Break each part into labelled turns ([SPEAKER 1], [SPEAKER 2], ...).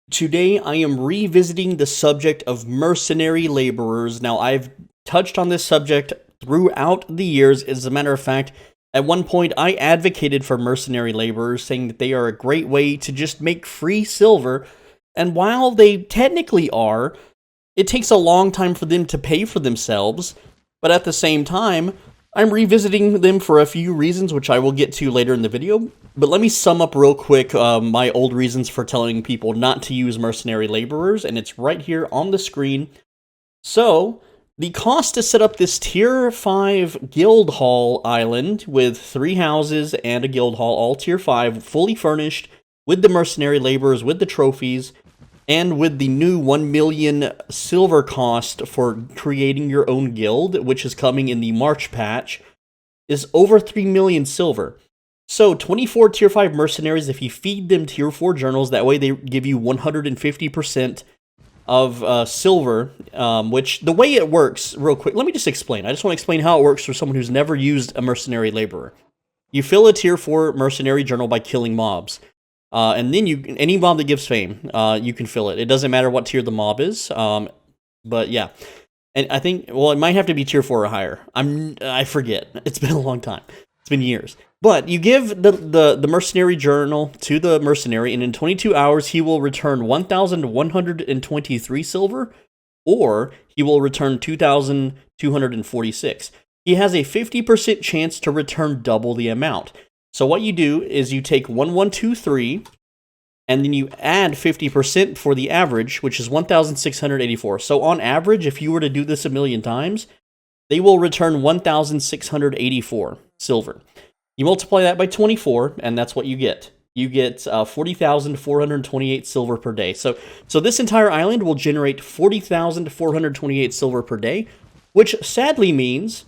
[SPEAKER 1] Today, I am revisiting the subject of mercenary laborers. Now, I've touched on this subject throughout the years. As a matter of fact, at one point, I advocated for mercenary laborers, saying that they are a great way to just make free silver. And while they technically are, it takes a long time for them to pay for themselves. But at the same time, I'm revisiting them for a few reasons, which I will get to later in the video. But let me sum up real quick my old reasons for telling people not to use mercenary laborers, and it's right here on the screen. So, the cost to set up this Tier 5 Guild Hall island with 3 houses and a Guild Hall, all Tier 5, fully furnished, with the mercenary laborers, with the trophies, and with the new 1 million silver cost for creating your own guild, which is coming in the March patch, is over 3 million silver. So 24 tier 5 mercenaries, if you feed them tier 4 journals, that way they give you 150% of silver, which the way it works, real quick, let me just explain. I just want to explain how it works for someone who's never used a mercenary laborer. You fill a tier 4 mercenary journal by killing mobs. And then any mob that gives fame, you can fill it. It doesn't matter what tier the mob is, but yeah. And I think, well, it might have to be tier 4 or higher. I forget. It's been a long time. It's been years. But you give the mercenary journal to the mercenary, and in 22 hours, he will return 1,123 silver, or he will return 2,246. He has a 50% chance to return double the amount. So what you do is you take 1,123, and then you add 50% for the average, which is 1,684. So on average, if you were to do this a million times, they will return 1,684 silver. You multiply that by 24, and that's what you get. You get 40,428 silver per day. So this entire island will generate 40,428 silver per day, which sadly means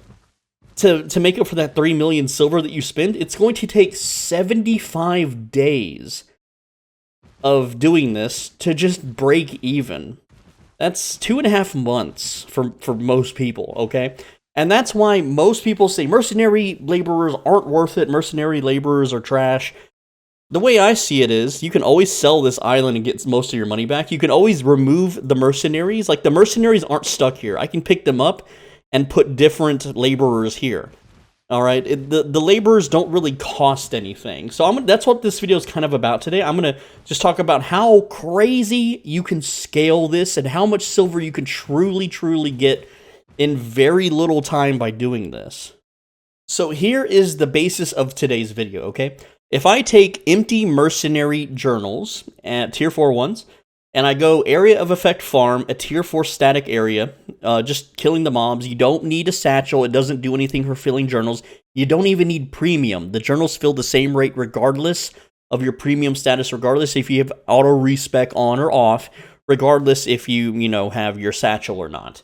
[SPEAKER 1] to make up for that 3 million silver that you spend, it's going to take 75 days of doing this to just break even. That's 2.5 months for most people, okay? And that's why most people say mercenary laborers aren't worth it, mercenary laborers are trash. The way I see it is, you can always sell this island and get most of your money back. You can always remove the mercenaries. Like, the mercenaries aren't stuck here. I can pick them up and put different laborers here. All right, the laborers don't really cost anything. So that's what this video is kind of about today. I'm going to just talk about how crazy you can scale this and how much silver you can truly get in very little time by doing this. So here is the basis of today's video, okay? If I take empty mercenary journals at tier 4 ones, and I go area of effect farm, a tier 4 static area, just killing the mobs. You don't need a satchel. It doesn't do anything for filling journals. You don't even need premium. The journals fill the same rate regardless of your premium status, regardless if you have auto respec on or off, regardless if you have your satchel or not.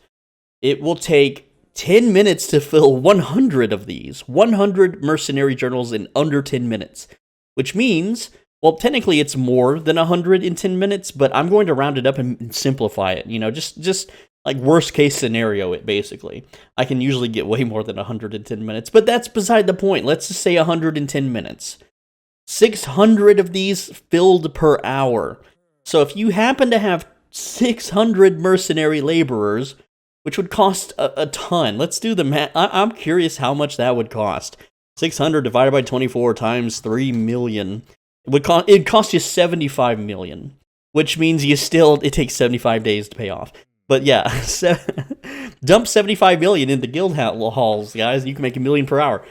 [SPEAKER 1] It will take 10 minutes to fill 100 of these. 100 mercenary journals in under 10 minutes. Which means, well, technically it's more than 100 in 10 minutes, but I'm going to round it up and simplify it. Just like worst case scenario, it basically. I can usually get way more than 110 minutes, but that's beside the point. Let's just say 110 minutes. 600 of these filled per hour. So if you happen to have 600 mercenary laborers, which would cost a ton. Let's do the math. I'm curious how much that would cost. 600 divided by 24 times 3 million. It'd cost you 75 million, which means it takes 75 days to pay off. But yeah, dump 75 million into guild halls, guys. You can make $1 million per hour.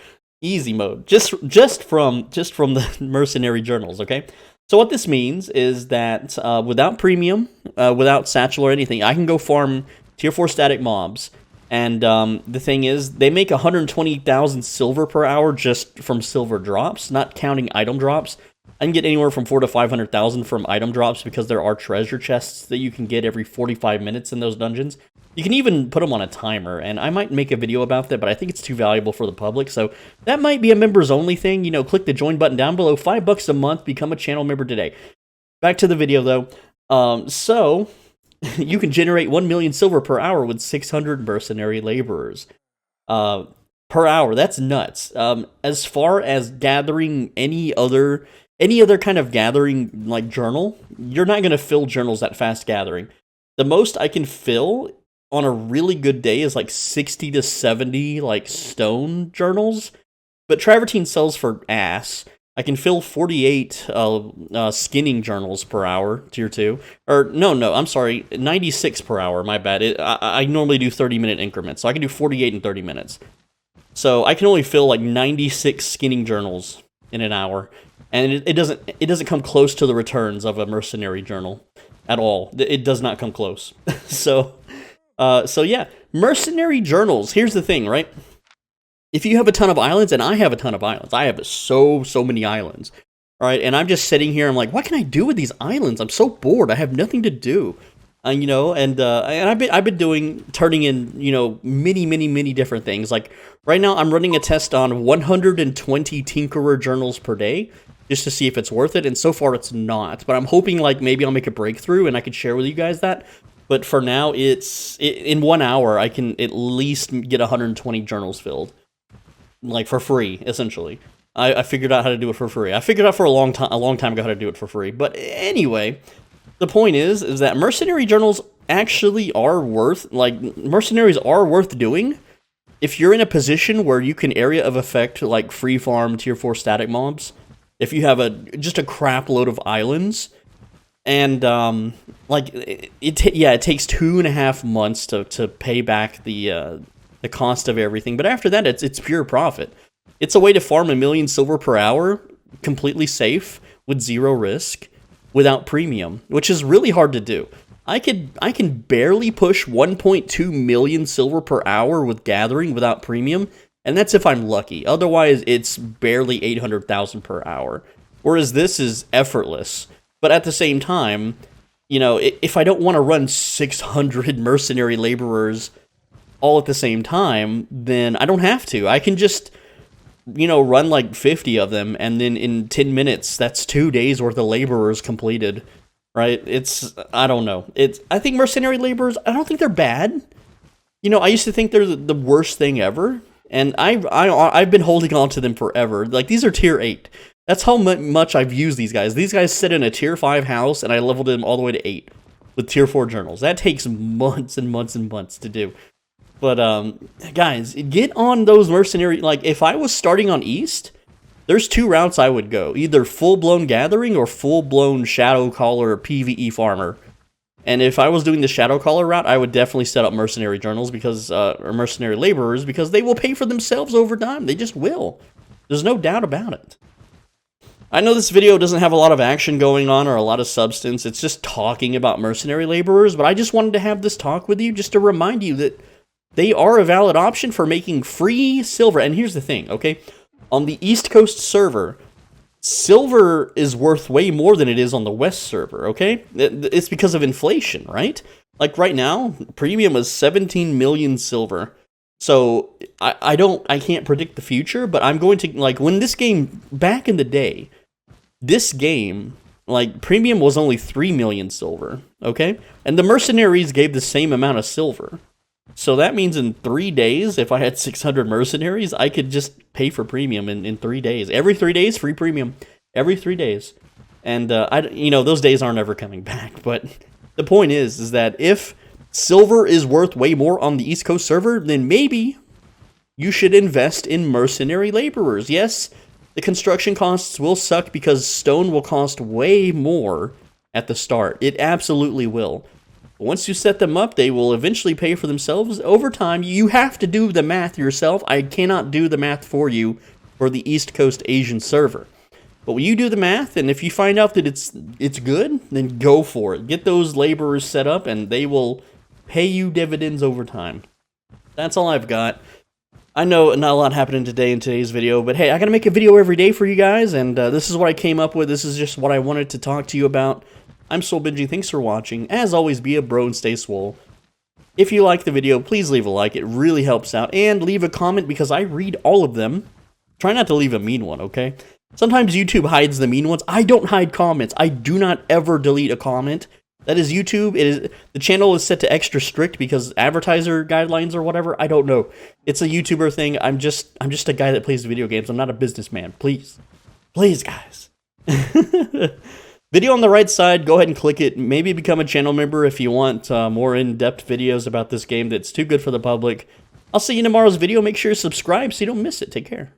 [SPEAKER 1] Easy mode. Just from the mercenary journals, okay? So what this means is that without premium, without satchel or anything, I can go farm tier 4 static mobs, and the thing is, they make 120,000 silver per hour just from silver drops, not counting item drops. I can get anywhere from 400,000 to 500,000 from item drops because there are treasure chests that you can get every 45 minutes in those dungeons. You can even put them on a timer, and I might make a video about that, but I think it's too valuable for the public, so that might be a members-only thing. Click the join button down below, $5 a month, become a channel member today. Back to the video, though. So you can generate 1 million silver per hour with 600 mercenary laborers per hour. That's nuts. As far as gathering any other any other kind of gathering, like journal, you're not going to fill journals that fast gathering. The most I can fill on a really good day is like 60 to 70 like stone journals, but travertine sells for ass. I can fill 48 skinning journals per hour, tier 2. Or, no, I'm sorry, 96 per hour, my bad. I normally do 30-minute increments, so I can do 48 in 30 minutes. So I can only fill like 96 skinning journals in an hour, and it doesn't come close to the returns of a mercenary journal at all. It does not come close. So yeah, mercenary journals. Here's the thing, right? If you have a ton of islands, and I have a ton of islands, I have so many islands, all right, and I'm just sitting here, I'm like, what can I do with these islands? I'm so bored, I have nothing to do, you know, and I've been turning in, you know, many different things. Like, right now, I'm running a test on 120 Tinkerer journals per day, just to see if it's worth it, and so far it's not, but I'm hoping, like, maybe I'll make a breakthrough, and I could share with you guys that. But for now, in 1 hour, I can at least get 120 journals filled. Like, for free, essentially. I figured out how to do it for free. I figured out for a long time ago how to do it for free. But anyway, the point is that mercenary journals actually are mercenaries are worth doing if you're in a position where you can area of effect, like, free farm tier 4 static mobs. If you have just a crap load of islands, and, like, it takes 2.5 months to pay back the cost of everything, but after that, it's pure profit. It's a way to farm 1 million silver per hour, completely safe, with 0 risk, without premium, which is really hard to do. I can barely push 1.2 million silver per hour with gathering without premium, and that's if I'm lucky. Otherwise, it's barely 800,000 per hour, whereas this is effortless. But at the same time, you know, if I don't want to run 600 mercenary laborers all at the same time, then I don't have to. I can just, you know, run like 50 of them, and then in 10 minutes, that's 2 days worth of laborers completed, right? I don't know. I think mercenary laborers, I don't think they're bad. You know, I used to think they're the worst thing ever, and I've been holding on to them forever. Like, these are tier 8. That's how much I've used these guys. These guys sit in a tier 5 house, and I leveled them all the way to 8 with tier 4 journals. That takes months and months and months to do. But, guys, get on those mercenary, like, if I was starting on East, there's 2 routes I would go. Either full-blown gathering or full-blown shadow caller PvE farmer. And if I was doing the shadow caller route, I would definitely set up mercenary journals or mercenary laborers, because they will pay for themselves over time. They just will. There's no doubt about it. I know this video doesn't have a lot of action going on or a lot of substance. It's just talking about mercenary laborers, but I just wanted to have this talk with you just to remind you that they are a valid option for making free silver. And here's the thing, okay? On the East Coast server, silver is worth way more than it is on the West server, okay? It's because of inflation, right? Like, right now, premium is 17 million silver. So, I can't predict the future, but I'm going to, like, when this game, back in the day, this game, like, premium was only 3 million silver, okay? And the mercenaries gave the same amount of silver. So that means in 3 days, if I had 600 mercenaries, I could just pay for premium in 3 days. Every 3 days, free premium. Every 3 days. And, you know, those days aren't ever coming back. But the point is that if silver is worth way more on the East Coast server, then maybe you should invest in mercenary laborers. Yes, the construction costs will suck because stone will cost way more at the start. It absolutely will. Once you set them up, they will eventually pay for themselves over time. You have to do the math yourself. I cannot do the math for you for the East Coast Asian server. But when you do the math, and if you find out that it's good, then go for it. Get those laborers set up, and they will pay you dividends over time. That's all I've got. I know not a lot happened today in today's video, but hey, I gotta make a video every day for you guys, and this is what I came up with. This is just what I wanted to talk to you about. I'm SwolBenji, thanks for watching. As always, be a bro and stay swole. If you like the video, please leave a like, it really helps out, and leave a comment because I read all of them. Try not to leave a mean one, okay? Sometimes YouTube hides the mean ones. I don't hide comments. I do not ever delete a comment. That is YouTube. The channel is set to extra strict because advertiser guidelines or whatever. I don't know. It's a YouTuber thing. I'm just a guy that plays video games. I'm not a businessman. Please. Please, guys. Video on the right side, go ahead and click it. Maybe become a channel member if you want more in-depth videos about this game that's too good for the public. I'll see you in tomorrow's video. Make sure you subscribe so you don't miss it. Take care.